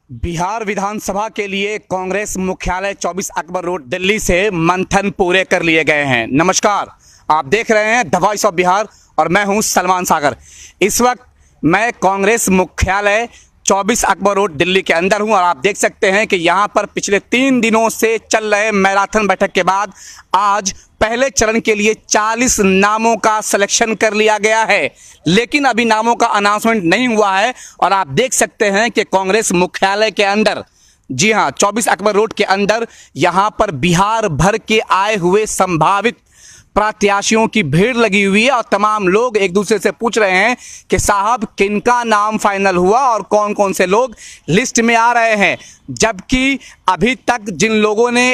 बिहार विधानसभा के लिए कांग्रेस मुख्यालय 24 अकबर रोड दिल्ली से मंथन पूरे कर लिए गए हैं। नमस्कार, आप देख रहे हैं द वॉइस ऑफ बिहार और मैं हूं सलमान सागर। इस वक्त मैं कांग्रेस मुख्यालय 24 अकबर रोड दिल्ली के अंदर हूं और आप देख सकते हैं कि यहां पर पिछले 3 दिनों से चल रहे मैराथन बैठक के बाद आज पहले चरण के लिए 40 नामों का सिलेक्शन कर लिया गया है, लेकिन अभी नामों का अनाउंसमेंट नहीं हुआ है। और आप देख सकते हैं कि कांग्रेस मुख्यालय के अंदर, जी हां, 24 अकबर रोड के अंदर यहां पर बिहार भर के आए हुए संभावित प्रत्याशियों की भीड़ लगी हुई है और तमाम लोग एक दूसरे से पूछ रहे हैं कि साहब किनका नाम फाइनल हुआ और कौन कौन से लोग लिस्ट में आ रहे हैं। जबकि अभी तक जिन लोगों ने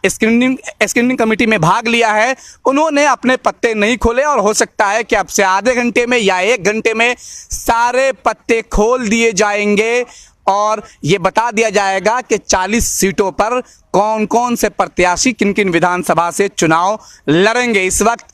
स्क्रीनिंग कमेटी में भाग लिया है उन्होंने अपने पत्ते नहीं खोले और हो सकता है कि अब से आधे घंटे में या 1 घंटे में सारे पत्ते खोल दिए जाएंगे और ये बता दिया जाएगा कि 40 सीटों पर कौन कौन से प्रत्याशी किन किन विधानसभा से चुनाव लड़ेंगे। इस वक्त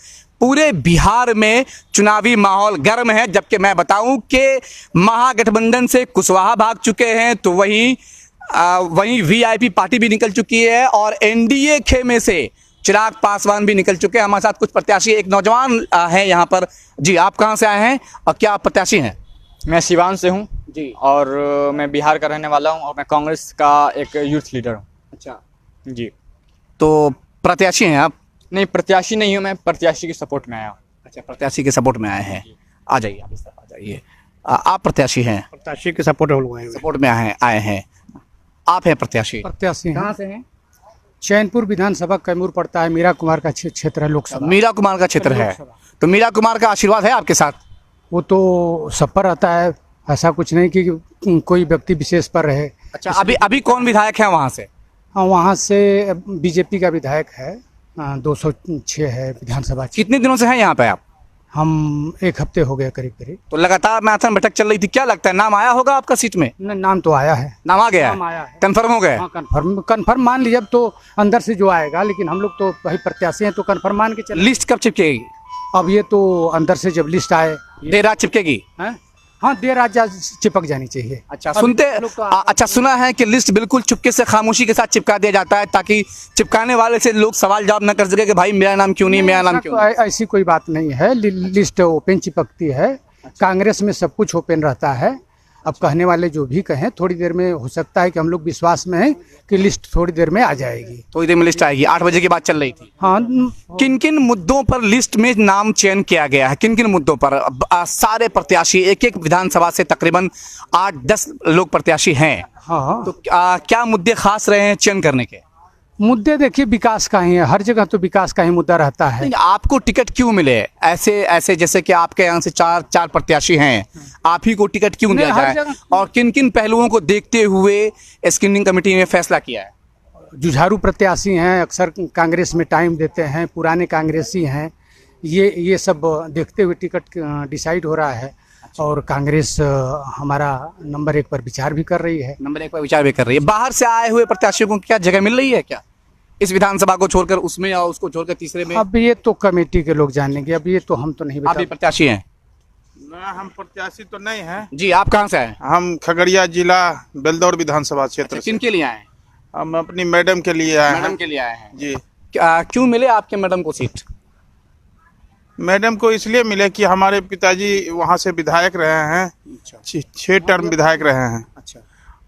पूरे बिहार में चुनावी माहौल गर्म है, जबकि मैं बताऊं कि महागठबंधन से कुशवाहा भाग चुके हैं तो वहीं वीआईपी पार्टी भी निकल चुकी है और एनडीए खेमे से चिराग पासवान भी निकल चुके हैं। हमारे साथ कुछ प्रत्याशी, एक नौजवान है यहाँ पर। जी, आप कहाँ से आए हैं और क्या आप प्रत्याशी हैं? मैं सिवान से हूँ जी, और मैं बिहार का रहने वाला हूँ और मैं कांग्रेस का एक यूथ लीडर हूँ। अच्छा, जी। तो प्रत्याशी हैं आप? नहीं, प्रत्याशी नहीं हूँ, मैं प्रत्याशी के सपोर्ट में आया हूँ। अच्छा, प्रत्याशी के सपोर्ट में आए हैं। आ जाइए, आप इस तरफ आ जाइए। आप प्रत्याशी हैं? प्रत्याशी के सपोर्ट में आए हैं। आप हैं प्रत्याशी? प्रत्याशी कहाँ से हैं? चैनपुर विधानसभा कैमूर पड़ता है, मीरा कुमार का क्षेत्र है लोकसभा। मीरा कुमार का क्षेत्र है, तो मीरा कुमार का आशीर्वाद है आपके साथ? वो तो सब पर रहता है, ऐसा कुछ नहीं कि कोई व्यक्ति विशेष पर रहे। अच्छा, अभी कौन विधायक है वहाँ से? हाँ, वहाँ से बीजेपी का विधायक है, 206 है विधानसभा। कितने दिनों से हैं यहाँ पे आप? हम 1 हफ्ते हो गए करीब करीब। तो लगातार मैराथन बैठक चल रही थी, क्या लगता है नाम आया होगा आपका सीट में? नाम तो आया है। नाम आ गया नाम आया है, कंफर्म हो गया? हाँ, कन्फर्म मान लीजिए। अब तो अंदर से जो आएगा, लेकिन हम लोग तो भाई प्रत्याशी हैं तो कन्फर्म मान के चले। लिस्ट कब चिपकेगी? अब ये तो अंदर से जब लिस्ट आए देर रात चिपकेगी? हाँ, देर रात चिपक जानी चाहिए। अच्छा, अच्छा, सुना है कि लिस्ट बिल्कुल चुपके से खामोशी के साथ चिपका दिया जाता है ताकि चिपकाने वाले से लोग सवाल जवाब न कर सके कि भाई मेरा नाम क्यों नहीं, मेरा नाम क्यों नहीं। ऐसी कोई बात नहीं है, लिस्ट ओपन चिपकती है। कांग्रेस में सब कुछ ओपन रहता है। अब कहने वाले जो भी कहें, थोड़ी देर में हो सकता है कि हम लोग विश्वास में हैं कि लिस्ट थोड़ी देर में आ जाएगी। थोड़ी देर में लिस्ट आएगी। 8 बजे की बात चल रही थी। हाँ, किन किन मुद्दों पर लिस्ट में नाम चयन किया गया है? किन किन मुद्दों पर? सारे प्रत्याशी एक विधानसभा से तकरीबन 8-10 लोग प्रत्याशी हैं। हाँ, तो क्या मुद्दे खास रहे हैं चयन करने के? मुद्दे देखिए विकास का ही है, हर जगह तो विकास का ही मुद्दा रहता है। आपको टिकट क्यों मिले? ऐसे जैसे कि आपके यहाँ से चार प्रत्याशी हैं, आप ही को टिकट क्यों दिया जाए और किन किन पहलुओं को देखते हुए स्क्रीनिंग कमेटी ने फैसला किया है? जुझारू प्रत्याशी हैं, अक्सर कांग्रेस में टाइम देते हैं, पुराने कांग्रेसी हैं, ये सब देखते हुए टिकट डिसाइड हो रहा है। और कांग्रेस हमारा नंबर 1 पर विचार भी कर रही है। नंबर 1 पर विचार भी कर रही है। बाहर से आए हुए प्रत्याशियों को क्या जगह मिल रही है क्या, इस विधानसभा को छोड़कर उसमें या उसको छोड़कर तीसरे में? अब ये तो कमेटी के लोग जानेंगे, अब ये तो हम तो नहीं बता। आप भी प्रत्याशी हैं? ना, हम प्रत्याशी तो नहीं हैं। जी, आप कहाँ से आए? हम खगड़िया जिला बेलदौर विधानसभा क्षेत्र से। किन के लिए आए? हम अपनी मैडम के लिए आए हैं। मैडम के लिए आए हैं जी। क्यों मिले आपके मैडम को सीट? मैडम को इसलिए मिले कि हमारे पिताजी वहाँ से विधायक रहे हैं, 6 टर्म विधायक रहे हैं। अच्छा।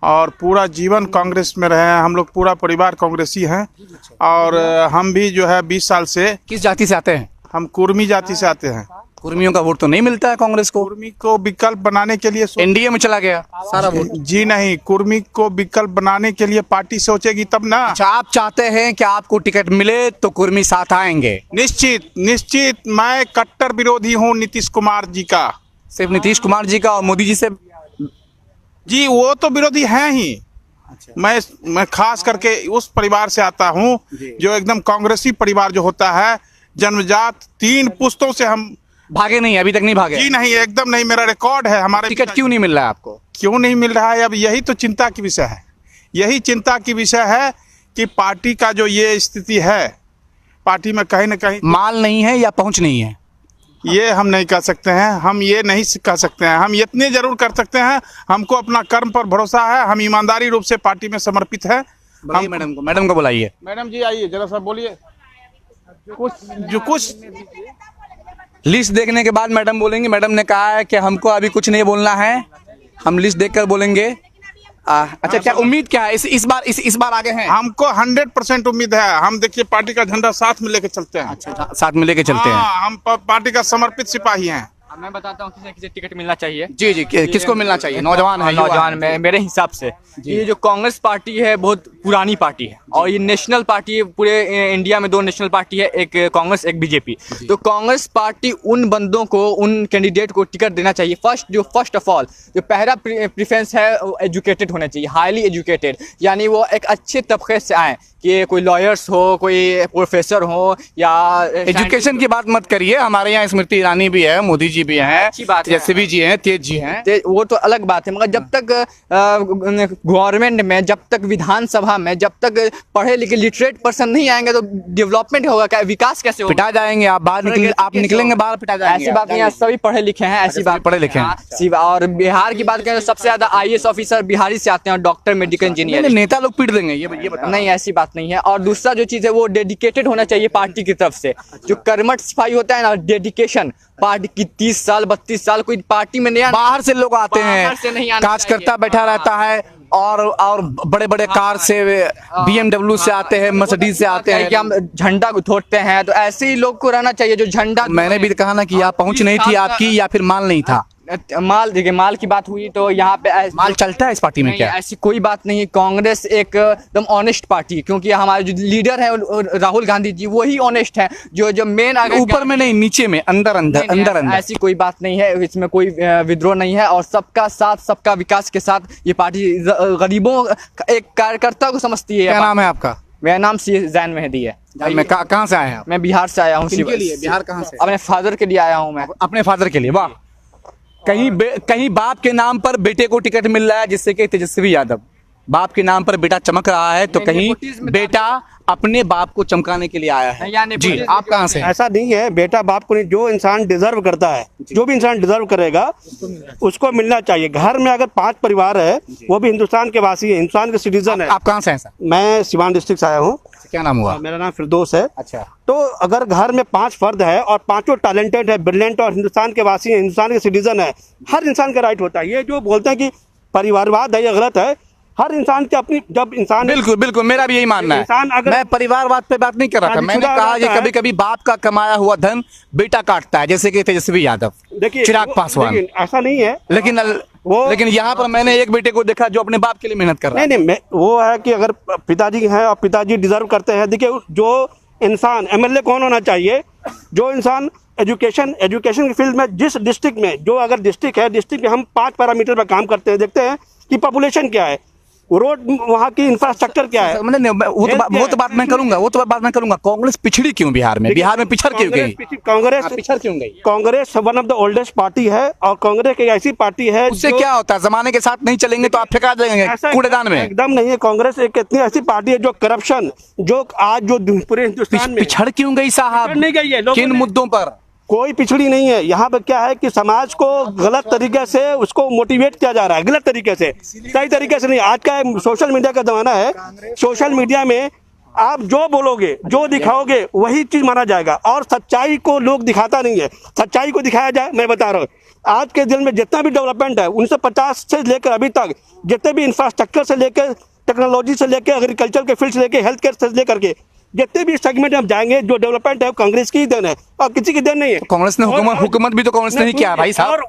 और पूरा जीवन कांग्रेस में रहे हैं। हम लोग पूरा परिवार कांग्रेसी हैं। और हम भी जो है 20 साल से। किस जाति से आते हैं? हम कुर्मी जाति से आते हैं। कुर्मियों का वोट तो नहीं मिलता है कांग्रेस को? कुर्मी को विकल्प बनाने के लिए एनडीए में चला गया सारा वोट? जी नहीं, कुर्मी को विकल्प बनाने के लिए पार्टी सोचेगी तब ना। अच्छा, आप चाहते हैं कि आपको टिकट मिले तो कुर्मी साथ आएंगे? निश्चित। मैं कट्टर विरोधी हूँ नीतीश कुमार जी का। सिर्फ नीतीश कुमार जी का और मोदी जी से? जी, वो तो विरोधी हैं ही। अच्छा। मैं खास करके उस परिवार से आता हूँ जो एकदम कांग्रेसी परिवार जो होता है, जन्मजात 3 पुश्तों से हम भागे नहीं, अभी तक नहीं भागे? जी नहीं, एकदम नहीं। मेरा रिकॉर्ड है। हमारे टिकट क्यों नहीं मिल रहा है आपको? क्यों नहीं मिल रहा है, अब यही तो चिंता की विषय है। यही चिंता की विषय है कि पार्टी का जो ये स्थिति है, पार्टी में कहीं न कहीं माल नहीं है या पहुंच नहीं है? ये हम नहीं कह सकते हैं, हम ये नहीं कह सकते हैं। हम इतने जरूर कर सकते हैं, हमको अपना कर्म पर भरोसा है, हम ईमानदारी रूप से पार्टी में समर्पित है। हम मैडम को बुलाइए। मैडम जी आइए जरा सा बोलिए कुछ लिस्ट देखने के बाद मैडम बोलेंगे। मैडम ने कहा है कि हमको अभी कुछ नहीं बोलना है, हम लिस्ट देखकर बोलेंगे। अच्छा, क्या उम्मीद क्या है इस बार आगे हैं? हमको 100% उम्मीद है। हम देखिए पार्टी का झंडा साथ में लेके चलते हैं। अच्छा, साथ में लेके चलते हैं। हाँ, हम पार्टी का समर्पित सिपाही हैं। अब मैं बताता हूँ किसे किसे टिकट मिलना चाहिए। जी जी, किसको मिलना चाहिए? नौजवान है, नौजवान में मेरे हिसाब से ये जो कांग्रेस पार्टी है बहुत पुरानी पार्टी है और ये नेशनल पार्टी है। पूरे इंडिया में 2 नेशनल पार्टी है, एक कांग्रेस एक बीजेपी। तो कांग्रेस पार्टी उन बंदों को, उन कैंडिडेट को टिकट देना चाहिए। फर्स्ट ऑफ ऑल जो पहला प्रेफरेंस है एजुकेटेड होना चाहिए, हाईली एजुकेटेड, यानी वो एक अच्छे तबके से आए, कि कोई लॉयर्स हो, कोई प्रोफेसर हो या एजुकेशन की बात मत करिए। हमारे यहाँ स्मृति ईरानी भी है, मोदी जी भी हैं, अच्छी बात है। तेजस्वी जी हैं, तेज जी हैं। वो तो अलग बात है, मगर जब तक गवर्नमेंट में, जब तक विधानसभा में, जब तक पढ़े लिखे लिटरेट पर्सन नहीं आएंगे तो डेवलपमेंट होगा क्या, विकास कैसे होगा? पिटा जाएंगे आप, आप निकलेंगे बाहर, पिटा जाएंगे। ऐसी बात नहीं है, सभी पढ़े लिखे हैं, ऐसी बात पढ़े लिखे हैं। और बिहार की बात करें तो सबसे ज्यादा IAS ऑफिसर बिहारी से आते हैं, और डॉक्टर, मेडिकल इंजीनियर। नेता लोग पीट देंगे, ये बता। नहीं, ऐसी बात नहीं है। और दूसरा जो चीज है वो डेडिकेटेड होना चाहिए पार्टी की तरफ से। जो कर्मठ सिपाही होता है ना, डेडिकेशन, पार्टी की 30 साल 32 साल कोई पार्टी में नहीं, बाहर से लोग आते बाहर से नहीं हैं, आना कार्यकर्ता चाहिए। बैठा रहता है और बड़े बड़े कार से, BMW से आते हैं, मर्सिडीज से आते हैं कि हम झंडा उठोते हैं, तो ऐसे ही लोग को रहना चाहिए जो झंडा। मैंने भी कहा ना कि यहाँ पहुंच नहीं थी आपकी, या फिर माल नहीं था। माल, देखिए माल की बात हुई तो यहाँ पे माल चलता है इस पार्टी में? नहीं, क्या ऐसी कोई बात नहीं। कांग्रेस एक एकदम ऑनेस्ट पार्टी है, क्योंकि हमारे जो लीडर है राहुल गांधी जी, वही ऑनेस्ट है। जो मेन ऊपर में नहीं, नीचे में, अंदर ऐसी कोई बात नहीं है, इसमें कोई विद्रोह नहीं है। और सबका साथ, सबका विकास के साथ ये पार्टी गरीबों, एक कार्यकर्ता को समझती है। क्या नाम है आपका? मेरा नाम जैन मेहदी है। मैं कहाँ से आया? मैं बिहार से आया हूँ। बिहार कहाँ से? अपने फादर के लिए आया हूँ मैं। अपने फादर के लिए? वाह। कहीं बाप के नाम पर बेटे को टिकट मिल रहा है, जिससे कि तेजस्वी यादव, बाप के नाम पर बेटा चमक रहा है, तो कहीं बेटा अपने बाप को चमकाने के लिए आया है। जी, आप कहाँ से? ऐसा नहीं है, बेटा बाप को नहीं, जो इंसान डिजर्व करता है, जो भी इंसान डिजर्व करेगा उसको मिलना चाहिए। घर में अगर 5 परिवार है, वो भी हिंदुस्तान के वासी है, हिंदुस्तान के सिटीजन है। आप कहाँ से हैं सर? मैं सिवान डिस्ट्रिक्ट से आया हूँ। क्या नाम हुआ? मेरा नाम फिरदौस है। अच्छा। तो अगर घर में 5 फर्द है और 5 टैलेंटेड है, ब्रिलियंट, और हिंदुस्तान के वासी है, हिंदुस्तान के सिटीजन है, हर इंसान का राइट होता है। ये जो बोलते हैं कि परिवारवाद है, ये गलत है। हर इंसान की अपनी, जब इंसान, बिल्कुल मेरा भी यही मानना है। मैं परिवारवाद पे बात नहीं कर रहा था, मैंने कहा कि कभी कभी बाप का कमाया हुआ धन बेटा काटता है, जैसे कि तेजस्वी यादव, देखिए चिराग पासवान। ऐसा नहीं है, लेकिन यहाँ पर मैंने एक बेटे को देखा जो अपने बाप के लिए मेहनत कर रहा है। नहीं, वो है कि अगर पिताजी हैं और पिताजी डिजर्व करते हैं। देखिए, जो इंसान, MLA कौन होना चाहिए? जो इंसान एजुकेशन की फील्ड में, जिस डिस्ट्रिक्ट में, जो अगर डिस्ट्रिक्ट है, डिस्ट्रिक्ट में हम 5 पैरामीटर पर काम करते हैं, देखते हैं कि पॉपुलेशन क्या है, रोड, वहाँ की इंफ्रास्ट्रक्चर क्या है। वो तो बात मैं करूंगा। कांग्रेस पिछड़ी क्यों बिहार में पिछड़ क्यों गई? पिछड़ क्यों गई? Congress one of the oldest party है, और कांग्रेस एक ऐसी पार्टी है, उससे क्या होता है? जमाने के साथ नहीं चलेंगे तो आप फेंका जाएंगे कूड़ेदान में। एकदम नहीं है। कांग्रेस एक इतनी ऐसी पार्टी है जो करप्शन, जो आज जो पूरे हिंदुस्तान में पिछड़ क्यों गई साहब? नहीं गई है। किन मुद्दों पर? कोई पिछड़ी नहीं है। यहाँ पे क्या है कि समाज को गलत तरीके से उसको मोटिवेट किया जा रहा है, गलत तरीके से, सही तरीके से नहीं। आज का सोशल मीडिया का जमाना है। सोशल मीडिया में आप जो बोलोगे, जो दिखाओगे, वही चीज माना जाएगा, और सच्चाई को लोग दिखाता नहीं है। सच्चाई को दिखाया जाए। मैं बता रहा हूँ, आज के दिन में जितना भी डेवलपमेंट है, 1950 से लेकर अभी तक, जितने भी इंफ्रास्ट्रक्चर से लेकर, टेक्नोलॉजी से लेकर, एग्रीकल्चर के फील्ड से लेकर, हेल्थ केयर से लेकर के, जितने भी सेगमेंट हम जाएंगे, जो डेवलपमेंट है कांग्रेस की देन है, और किसी की देन नहीं है। कांग्रेस ने हुकूमत भी तो कांग्रेस ने ही किया भाई साहब। और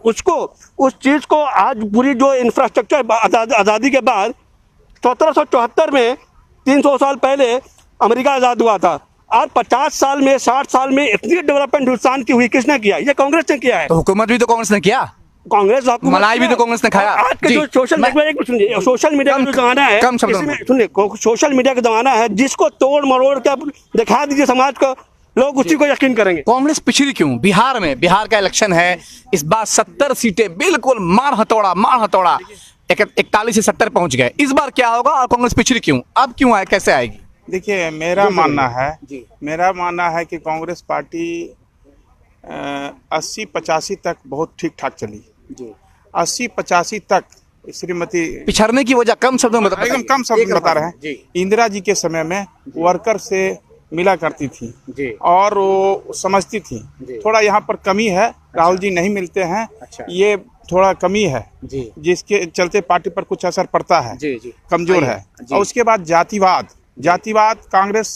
उस चीज को आज पूरी जो इंफ्रास्ट्रक्चर आज़ादी के बाद 1774 में, 300 साल पहले अमेरिका आज़ाद हुआ था। आज 50 साल में, 60 साल में इतनी डेवलपमेंट हिंदुस्तान की हुई, किसने किया? ये कांग्रेस ने किया है। तो हुकूमत भी तो कांग्रेस ने किया। कांग्रेस मलाई भी तो कांग्रेस ने खाया। आज के जो सोशल मीडिया का जमाना है, सुनिए, सोशल मीडिया का जमाना है, जिसको तोड़ मरोड़ कर दिखा दीजिए समाज को, लोग उसी को यकीन करेंगे। कांग्रेस पिछड़ी क्यों? बिहार का इलेक्शन है, इस बार 70 सीटें बिल्कुल मार हथौड़ा 41 से 70 पहुंच गए। इस बार क्या होगा और कांग्रेस पिछड़ी क्यों? अब क्यों आए, कैसे आएगी? देखिए, मेरा मानना है कि कांग्रेस पार्टी 80-85 तक बहुत ठीक ठाक चली। 80-85 तक श्रीमती पिछड़ने की वजह कम शब्दों में बता एकदम कम शब्द में बता रहे हैं। इंदिरा जी के समय में वर्कर से मिला करती थी और वो समझती थी। थोड़ा यहाँ पर कमी है, राहुल जी नहीं मिलते हैं, ये थोड़ा कमी है जिसके चलते पार्टी पर कुछ असर पड़ता है, कमजोर है। और उसके बाद जातिवाद कांग्रेस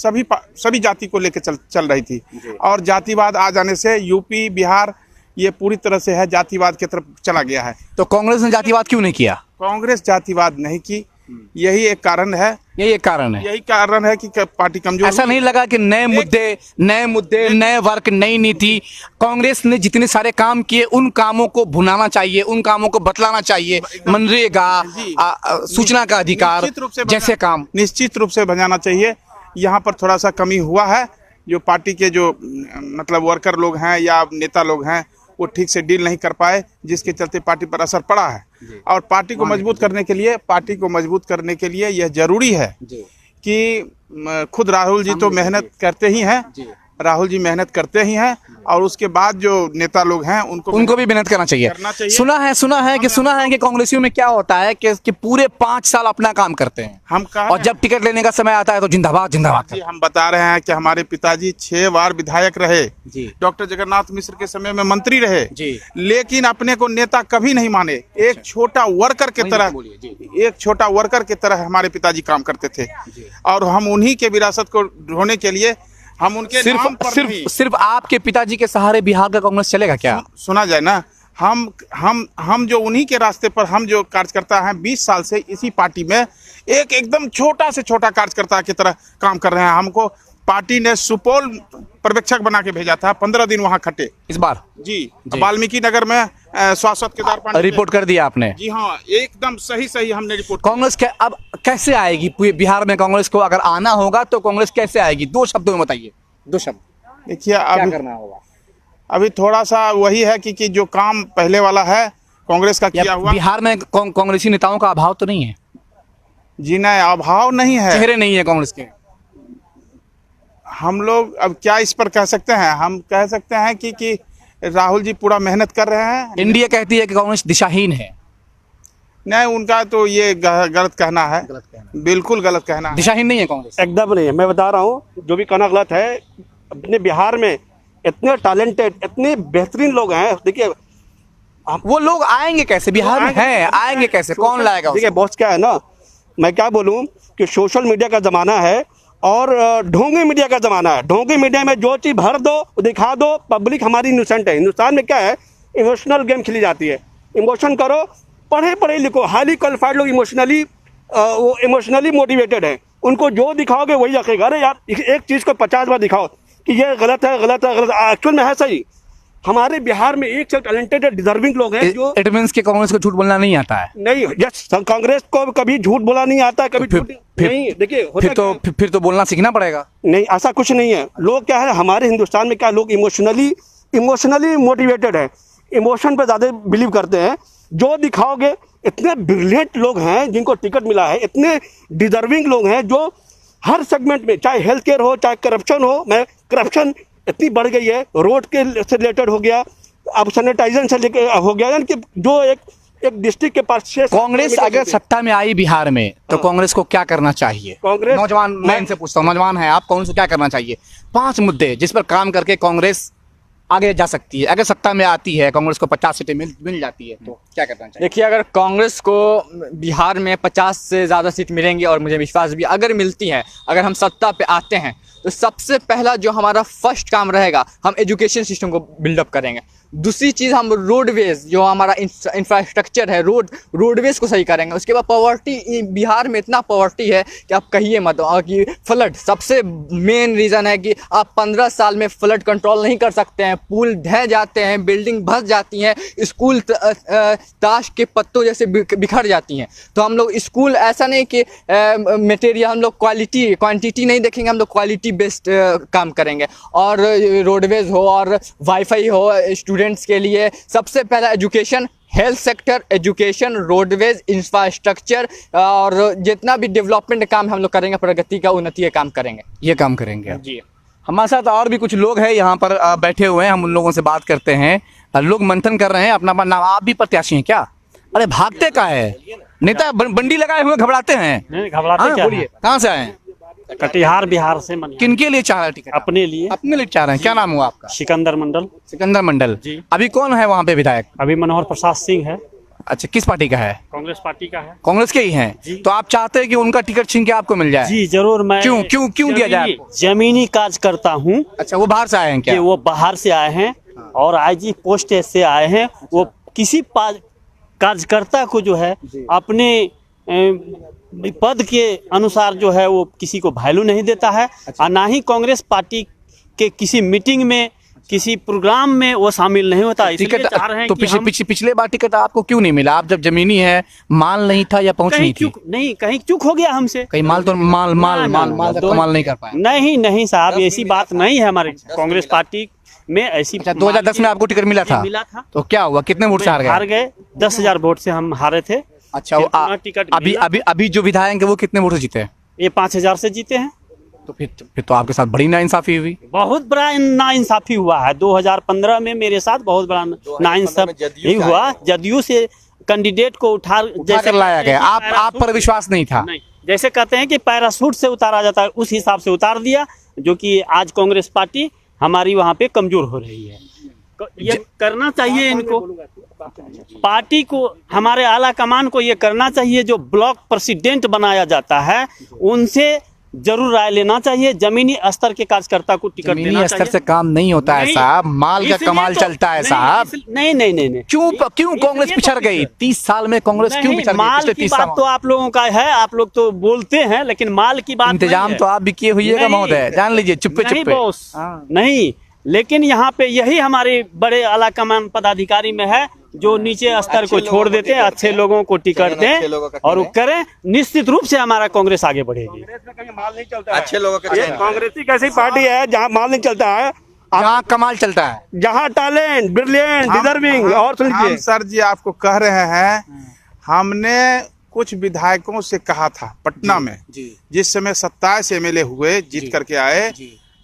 सभी जाति को लेकर चल रही थी और जातिवाद आ जाने से यूपी बिहार ये पूरी तरह से है जातिवाद की तरफ चला गया है। तो कांग्रेस ने जातिवाद क्यों नहीं किया? कांग्रेस जातिवाद नहीं की, यही एक कारण है। यही कारण है कि पार्टी कमजोर। ऐसा नहीं लगा कि नए मुद्दे नए वर्क नई नीति, कांग्रेस ने जितने सारे काम किए उन कामों को भुनाना चाहिए, उन कामों को बतलाना चाहिए। मनरेगा, सूचना का अधिकार जैसे काम निश्चित रूप से बजाना चाहिए। यहाँ पर थोड़ा सा कमी हुआ है। जो पार्टी के जो मतलब वर्कर लोग हैं या नेता लोग हैं वो ठीक से डील नहीं कर पाए, जिसके चलते पार्टी पर असर पड़ा है। और पार्टी को मजबूत करने के लिए यह जरूरी है कि खुद राहुल जी तो मेहनत करते ही हैं, और उसके बाद जो नेता लोग हैं उनको भी मेहनत करना चाहिए। सुना है कि कांग्रेसियों में क्या होता है कि पूरे 5 साल अपना काम करते हैं और जब टिकट लेने का समय आता है तो जिंदाबाद जी। हम बता रहे हैं कि हमारे पिताजी 6 बार विधायक रहे, डॉक्टर जगन्नाथ मिश्र के समय में मंत्री रहे, लेकिन अपने को नेता कभी नहीं माने। एक छोटा वर्कर की तरह हमारे पिताजी काम करते थे और हम उन्हीं के विरासत को ढोने के लिए हम उनके नाम पर सिर्फ आपके पिताजी के सहारे बिहार का कांग्रेस चलेगा क्या? सुना जाए ना, हम जो उन्हीं के रास्ते पर हम जो कार्यकर्ता हैं 20 साल से इसी पार्टी में एकदम छोटा से छोटा कार्यकर्ता की तरह काम कर रहे हैं। हमको पार्टी ने सुपौल पर्यवेक्षक बना के भेजा था, 15 दिन वहां खटे इस बार जी। वाल्मीकि नगर में शाश्वत केदार पांडे रिपोर्ट कर दिया आपने? जी हाँ, एकदम सही हमने रिपोर्ट। कांग्रेस अब कैसे आएगी बिहार में? कांग्रेस को अगर आना होगा तो कांग्रेस कैसे आएगी? 2 शब्दों में बताइए। 2 शब्द। देखिए क्या करना होगा? अभी थोड़ा सा वही है कि जो काम पहले वाला है कांग्रेस का किया हुआ। बिहार में कांग्रेसी नेताओं का अभाव तो नहीं है? जी नहीं, अभाव नहीं है, चेहरे नहीं है कांग्रेस के। हम लोग अब क्या इस पर कह सकते हैं? हम कह सकते हैं कि राहुल जी पूरा मेहनत कर रहे हैं। इंडिया कहती है कि कांग्रेस दिशाहीन है। नहीं, उनका तो ये गलत कहना है, बिल्कुल गलत कहना है। दिशाहीन नहीं है कांग्रेस, एकदम नहीं है। मैं बता रहा हूँ, जो भी कहना गलत है। अपने बिहार में इतने टैलेंटेड, इतने बेहतरीन लोग हैं। देखिए वो लोग आएंगे कैसे? बिहार में हैं, आएंगे कैसे? कौन लाएगा? देखिए बॉस क्या है ना, मैं क्या बोलूँ कि सोशल मीडिया का ज़माना है और ढोंगी मीडिया का ज़माना है। ढोंगी मीडिया में जो चीज़ भर दो, दिखा दो, पब्लिक हमारी इनोसेंट है। हिंदुस्तान में क्या है, इमोशनल गेम खेली जाती है। इमोशन करो, पढ़े लिखो, हाईली क्वालिफाइड लोग इमोशनली मोटिवेटेड है। उनको जो दिखाओगे वही रखेगा। अरे यार, एक चीज़ को 50 बार दिखाओ कि ये गलत है, एक्चुअल में है सही। हमारे बिहार में एक से टैलेंटेड डिजर्विंग लोग हैं जो इट मींस कि कांग्रेस को झूठ बोलना नहीं आता है। नहीं, यस, कांग्रेस को कभी झूठ बोला नहीं आता है, कभी झूठ नहीं। देखिए फिर तो बोलना सीखना पड़ेगा। नहीं, ऐसा कुछ नहीं है। लोग क्या है, हमारे हिंदुस्तान में क्या लोग इमोशनली मोटिवेटेड है, इमोशन पे ज़्यादा बिलीव करते हैं। जो दिखाओगे, इतने ब्रिलियंट लोग हैं जिनको टिकट मिला है, इतने डिजर्विंग लोग हैं जो हर सेगमेंट में, चाहे हेल्थ केयर हो, चाहे करप्शन हो। करप्शन इतनी बढ़ गई है, रोड के से रिलेटेड हो गया, अब सैनिटाइजेशन से लेकर हो गया। यानी कि जो एक डिस्ट्रिक्ट के पास कांग्रेस अगर सत्ता में आई बिहार में तो कांग्रेस को क्या करना चाहिए? कांग्रेस नौजवान, मैं इनसे पूछता हूँ, नौजवान है आप, कांग्रेस को क्या करना चाहिए? 5 मुद्दे जिस पर काम करके कांग्रेस आगे जा सकती है। अगर सत्ता में आती है, कांग्रेस को 50 सीटें मिल जाती है तो क्या करना चाहिए? देखिए, अगर कांग्रेस को बिहार में 50 से ज़्यादा सीट मिलेंगी और मुझे विश्वास भी अगर मिलती हैं, अगर हम सत्ता पे आते हैं तो सबसे पहला जो हमारा फर्स्ट काम रहेगा, हम एजुकेशन सिस्टम को बिल्डअप करेंगे। दूसरी चीज़, हम रोडवेज, जो हमारा इंफ्रास्ट्रक्चर है, रोडवेज को सही करेंगे। उसके बाद पॉवर्टी, बिहार में इतना पॉवर्टी है कि आप कहिए मत। कि फ्लड सबसे मेन रीज़न है कि आप 15 साल में फ्लड कंट्रोल नहीं कर सकते हैं। पुल ढह जाते हैं, बिल्डिंग धंस जाती हैं, स्कूल ताश के पत्तों जैसे बिखर जाती हैं। तो हम लोग स्कूल ऐसा नहीं कि मटेरियल, हम लोग क्वांटिटी नहीं देखेंगे, हम लोग क्वालिटी बेस्ड काम करेंगे। और रोडवेज हो और वाईफाई हो स्टूडेंट्स के लिए, सबसे पहला education, health sector, education, roadways, infrastructure और जितना भी डेवलपमेंट काम हम लोग करेंगे, प्रगति का, उन्नति का काम करेंगे। ये काम करेंगे जी। हमारे साथ और भी कुछ लोग हैं यहाँ पर बैठे हुए हैं, हम उन लोगों से बात करते हैं। लोग मंथन कर रहे हैं अपना अपना नाम। आप भी प्रत्याशी हैं क्या? अरे भागते का है नेता, बंडी लगाए हुए घबराते हैं। नहीं घबराते हाँ, क्या बोलिए है? कहाँ से आए हैं? कटिहार बिहार से मन किनके लिए चाह रहे हैं टिकट? अपने लिए अपने लिए चाह रहे हैं। क्या नाम हुआ आपका? सिकंदर मंडल। सिकंदर मंडल जी। अभी कौन है वहाँ पे विधायक? अभी मनोहर प्रसाद सिंह है, अच्छा, किस पार्टी का है? कांग्रेस पार्टी का है। कांग्रेस के ही हैं। जी। तो आप चाहते हैं कि उनका टिकट छीन के आपको मिल जाए? जी जरूर। मैं क्यों दिया जाए आपको? जमीनी कार्य करता हूँ। अच्छा, वो बाहर से आए हैं कि क्या? वो बाहर से आए हैं और आईजी पोस्ट से आए हैं। वो किसी कार्यकर्ता को जो है अपने पद के अनुसार जो है वो किसी को वैल्यू नहीं देता है। और ना ही कांग्रेस पार्टी के किसी मीटिंग में किसी प्रोग्राम में वो शामिल नहीं होता। इसलिए टिकट चाह रहे हैं तो कि हम पिछले बार टिकट आपको क्यों नहीं मिला? आप जब जमीनी है, माल नहीं था या पहुंच कहीं नहीं थी? चूक नहीं, कहीं चूक हो गया हमसे। कहीं माल तो माल माल ना, माल ना, माल तक दो- कमाल नहीं कर पाए। नहीं साहब, ऐसी बात नहीं है हमारे कांग्रेस पार्टी में। ऐसी अच्छा, 2010 में आपको टिकट मिला था? मिला था। तो क्या हुआ, कितने वोट से हार गए? 10,000 वोट से हम हारे थे। अच्छा, वो फिर पुनः टिकट अभी मिला। अभी अभी जो विधायक है वो कितने वोट से जीते हैं? ये 5,000 से जीते हैं। तो फिर तो आपके साथ बड़ी नाइंसाफी हुई। बहुत बड़ा नाइंसाफी हुआ है। 2015 में मेरे साथ बहुत बड़ा नाइंसाफी हुआ। जदयू से कैंडिडेट को उठा कर लाया गया। आप पर विश्वास नहीं था? नहीं, जैसे कहते हैं कि पैराशूट से उतारा जाता है, उस हिसाब से उतार दिया, जो कि आज कांग्रेस पार्टी हमारी वहाँ पे कमजोर हो रही है। ये करना चाहिए इनको, पार्टी को, हमारे आला कमान को ये करना चाहिए। जो ब्लॉक प्रेसिडेंट बनाया जाता है उनसे जरूर राय लेना चाहिए। जमीनी स्तर के कार्यकर्ता को टिकट देना जमीनी स्तर चाहिए। से काम नहीं होता है नहीं, साहब, माल का इसलिए कमाल तो- चलता है नहीं, साहब। नहीं। क्यों कांग्रेस इसलिए पिछड़ तो गई? 30 साल में कांग्रेस क्यों नहीं, पिछड़ गई? माल पिछले की 30 बात साल तो आप लोगों का है, आप लोग तो बोलते हैं, लेकिन माल की बात इंतजाम नहीं है। तो आप भी किए हुई है नहीं, महोदय, जान लीजिए, चुप्पे नहीं चुप्पे। बॉस, नहीं। लेकिन यहाँ पे यही हमारे बड़े आला कमान पदाधिकारी में है, जो नीचे स्तर को छोड़ देते हैं, अच्छे लोगों को टिकट दें और वो करें। निश्चित रूप से हमारा कांग्रेस आगे बढ़ेगी। अच्छे लोगों के कांग्रेस एक ऐसी पार्टी है जहाँ माल नहीं चलता है, जहाँ कमाल चलता है। जहाँ टैलेंट, ब्रिलियंट, डिजर्विंग। और सुन हम लीजिए, सर जी आपको कह रहे हैं, हमने कुछ विधायकों से कहा था पटना में, जिस समय 27 एमएलए हुए, जीत करके आए,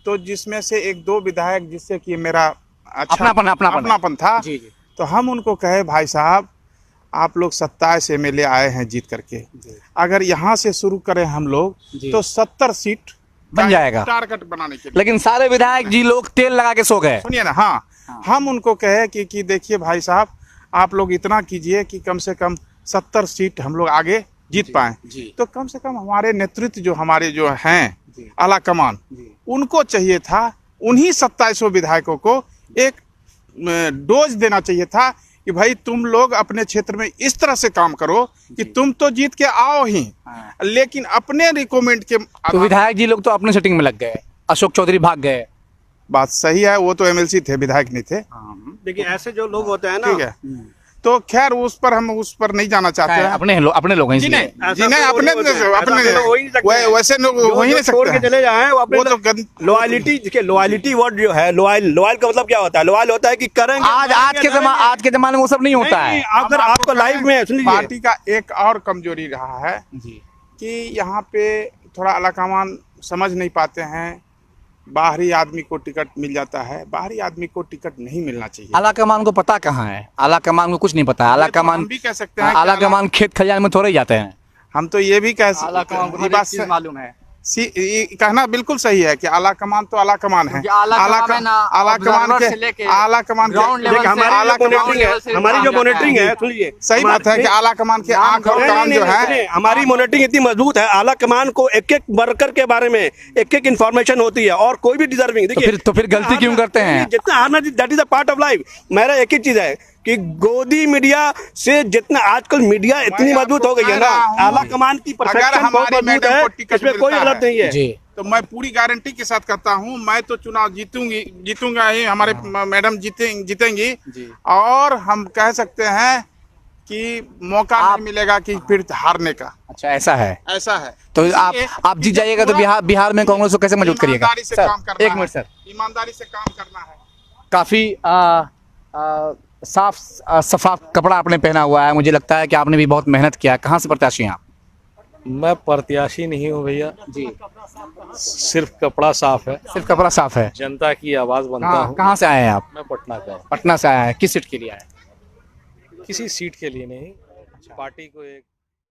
तो जिसमें से एक दो विधायक जिससे कि मेरा अच्छा अपनापन था, तो हम उनको कहे भाई साहब आप लोग 27 एमएलए आए हैं जीत करके, अगर यहाँ से शुरू करें हम लोग तो 70 सीट बन जाएगा टारगेट बनाने के लिए। लेकिन सारे विधायक जी लोग तेल लगा के सो गए। सुनिए ना, हाँ, हम उनको कहे कि देखिए भाई साहब आप लोग इतना कीजिए कि कम से कम 70 सीट हम लोग आगे जीत पाए। तो कम से कम हमारे नेतृत्व जो हमारे जो हैं आला कमान, उनको चाहिए था, उन्हीं 2700 विधायकों को एक डोज देना चाहिए था कि भाई तुम लोग अपने क्षेत्र में इस तरह से काम करो कि तुम तो जीत के आओ ही, लेकिन अपने रिकमेंड के तो विधायक जी लोग तो अपने सेटिंग में लग गए, अशोक चौधरी भाग गए। बात सही है, वो तो एमएलसी थे, विधायक नहीं थे। देखिए ऐसे जो लोग होते हैं ना, ठीक है, तो खैर उस पर हम उस पर नहीं जाना चाहते हैं। अपने लोग हैं इसलिए। जी नहीं, अपने वैसे लोग हो ही नहीं छोड़ के सकते। चले जाए वो अपने वो तो गंद- लॉयलिटी, लॉयलिटी वर्ड जो है, लॉयल का मतलब क्या होता है? लॉयल होता है कि करेंगे। आज के जमाने में वो सब नहीं होता है। अगर आपको लाइफ में सुन लीजिए, पार्टी का एक और कमजोरी रहा है कि यहाँ पे थोड़ा अलाकामान समझ नहीं पाते हैं, बाहरी आदमी को टिकट मिल जाता है, बाहरी आदमी को टिकट नहीं मिलना चाहिए। आला कमान को पता कहाँ है? आला कमान को कुछ नहीं पता है। आला ये तो कमान हम भी कह सकते हैं कि आला कमान खेत खलियान में थोड़े ही जाते हैं। हम तो ये भी कह ये बात से मालूम है। ये कहना बिल्कुल सही है कि आला कमान तो आला कमान है। आला कमान के देखिए हमारी जो मॉनिटरिंग है, सुन लीजिए, सही बात है कि आला कमान के आंख और कान जो है, हमारी मॉनिटरिंग इतनी मजबूत है, आला कमान को एक एक वर्कर के बारे में एक एक इन्फॉर्मेशन होती है और कोई भी डिजर्विंग। देखिए तो फिर गलती क्यों करते हैं? जितना हारना, that is a part of life. मेरा एक ही चीज है कि गोदी मीडिया से जितना आजकल मीडिया इतनी मजबूत हो गई है ना, आला कमान की परफेक्शन बहुत हमारी मजबूत मैडम है, को टिकट इसमें कोई मिलता गलत नहीं है। जी। तो मैं पूरी गारंटी के साथ कहता हूँ, मैं तो चुनाव जीतूंगा ही, हमारे मैडम जीतेंगी, और हम कह सकते हैं कि मौका नहीं मिलेगा कि फिर हारने का। अच्छा, ऐसा है। ऐसा है। तो आप जीत जाइएगा तो बिहार में कांग्रेस को कैसे मजबूत करिएगा? ईमानदारी से काम करना एक है। मिनट सर, ईमानदारी से काम करना है। काफी साफ सफाफ कपड़ा आपने पहना हुआ है, मुझे लगता है कि आपने भी बहुत मेहनत किया है। कहाँ से प्रत्याशी हैं आप? मैं प्रत्याशी नहीं हूँ भैया जी, सिर्फ कपड़ा साफ है, सिर्फ कपड़ा साफ है। जनता की आवाज बनता हूँ। कहाँ से आए हैं आप? मैं पटना का हूँ। पटना से आए हैं, किस सीट के लिए आए हैं? किसी सीट के लिए नहीं, पार्टी को एक